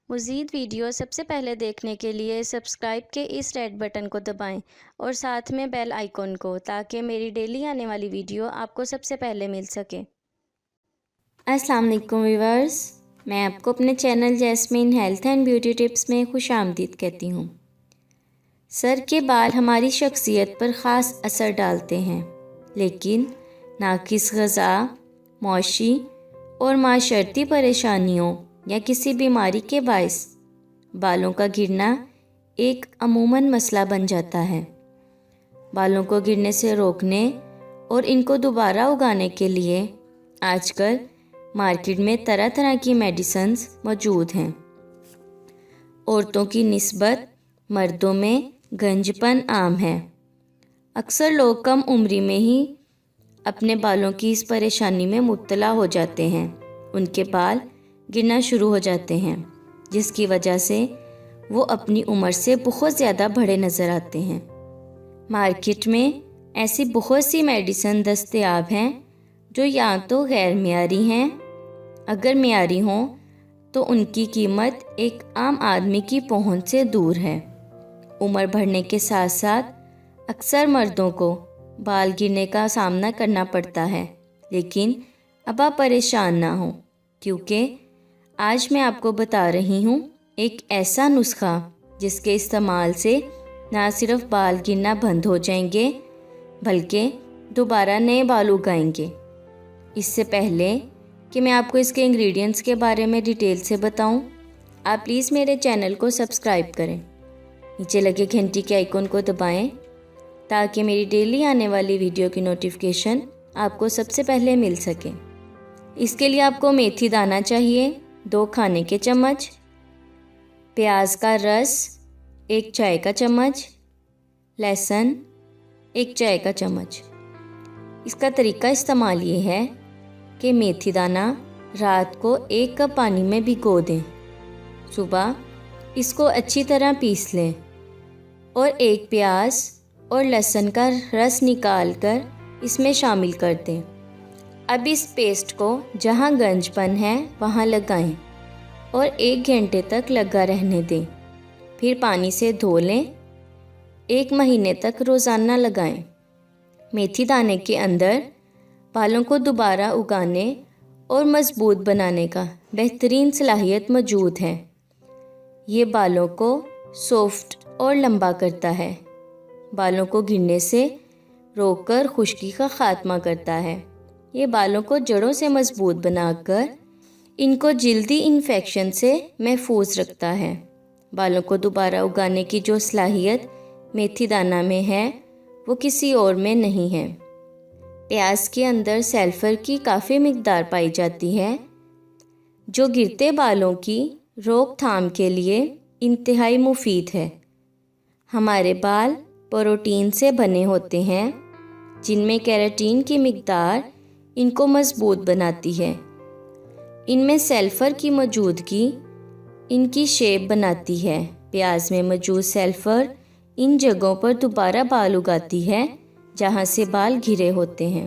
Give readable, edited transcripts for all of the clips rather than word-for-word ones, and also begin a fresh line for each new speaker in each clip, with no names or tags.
मज़ीद वीडियो सबसे पहले देखने के लिए सब्सक्राइब के इस रेड बटन को दबाएं और साथ में बेल आइकॉन को, ताकि मेरी डेली आने वाली वीडियो आपको सबसे पहले मिल सके। अस्सलाम वालेकुम व्यूअर्स, मैं आपको अपने channel jasmine health and beauty tips में खुशामदीद कहती हूँ। सर के बाल हमारी शख्सियत पर ख़ास असर डालते हैं, लेकिन नाकिस ग़िज़ा, मौशी और माशरती परेशानियों या किसी बीमारी के बायस बालों का गिरना एक अमूमन मसला बन जाता है। बालों को गिरने से रोकने और इनको दोबारा उगाने के लिए आजकल मार्केट में तरह तरह की मेडिसिन्स मौजूद हैं। औरतों की निस्बत मर्दों में गंजपन आम है। अक्सर लोग कम उम्री में ही अपने बालों की इस परेशानी में मुब्तला हो जाते हैं। उनके बाल गिरना शुरू हो जाते हैं, जिसकी वजह से वो अपनी उम्र से बहुत ज़्यादा बड़े नज़र आते हैं। मार्केट में ऐसी बहुत सी मेडिसिन दस्तयाब हैं जो या तो गैर मियारी हैं, अगर मियारी हों तो उनकी कीमत एक आम आदमी की पहुंच से दूर है। उम्र बढ़ने के साथ साथ अक्सर मर्दों को बाल गिरने का सामना करना पड़ता है, लेकिन अब आप परेशान ना हो, क्योंकि आज मैं आपको बता रही हूँ एक ऐसा नुस्खा जिसके इस्तेमाल से ना सिर्फ बाल गिरना बंद हो जाएंगे, बल्कि दोबारा नए बाल उगाएंगे। इससे पहले कि मैं आपको इसके इंग्रेडिएंट्स के बारे में डिटेल से बताऊं, आप प्लीज़ मेरे चैनल को सब्सक्राइब करें। नीचे लगे घंटी के आइकन को दबाएं ताकि मेरी डेली आने वाली वीडियो की नोटिफिकेशन आपको सबसे पहले मिल सके। इसके लिए आपको मेथी दाना चाहिए 2 खाने के चम्मच, प्याज का रस 1 चाय का चम्मच, लहसुन 1 चाय का चम्मच। इसका तरीका इस्तेमाल ये है कि मेथी दाना रात को 1 कप पानी में भिगो दें, सुबह इसको अच्छी तरह पीस लें और 1 प्याज और लहसुन का रस निकाल कर इसमें शामिल कर दें। अब इस पेस्ट को जहाँ गंजपन है वहाँ लगाएं और 1 घंटे तक लगा रहने दें। फिर पानी से धो लें। 1 महीने तक रोज़ाना लगाएं। मेथी दाने के अंदर बालों को दोबारा उगाने और मज़बूत बनाने का बेहतरीन सलाहियत मौजूद है। ये बालों को सॉफ्ट और लंबा करता है, बालों को गिरने से रोककर खुश्की का ख़ात्मा करता है। ये बालों को जड़ों से मजबूत बनाकर इनको जल्दी इन्फेक्शन से महफूज रखता है। बालों को दोबारा उगाने की जो सलाहियत मेथी दाना में है वो किसी और में नहीं है। प्याज के अंदर सल्फर की काफ़ी मिकदार पाई जाती है, जो गिरते बालों की रोकथाम के लिए इंतहाई मुफीद है। हमारे बाल प्रोटीन से बने होते हैं, जिनमें केराटिन की मिकदार इनको मजबूत बनाती है। इनमें सल्फर की मौजूदगी इनकी शेप बनाती है। प्याज में मौजूद सल्फर इन जगहों पर दोबारा बाल उगाती है जहां से बाल घिरे होते हैं।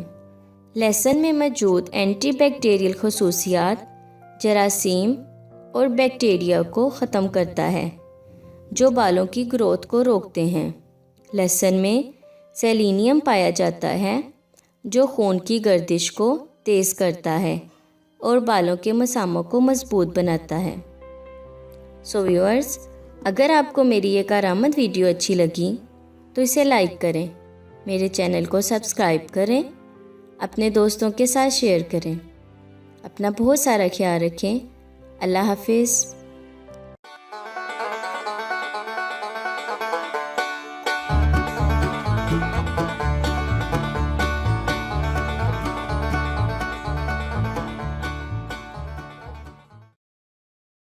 लहसुन में मौजूद एंटीबैक्टीरियल खसूसियात जरासीम और बैक्टीरिया को ख़त्म करता है, जो बालों की ग्रोथ को रोकते हैं। लहसुन में सेलेनियम पाया जाता है, जो खून की गर्दिश को तेज़ करता है और बालों के मसामों को मजबूत बनाता है। सो व्यूअर्स, अगर आपको मेरी ये कारआमद वीडियो अच्छी लगी तो इसे लाइक करें, मेरे चैनल को सब्सक्राइब करें, अपने दोस्तों के साथ शेयर करें। अपना बहुत सारा ख्याल रखें। अल्लाह हाफिज़।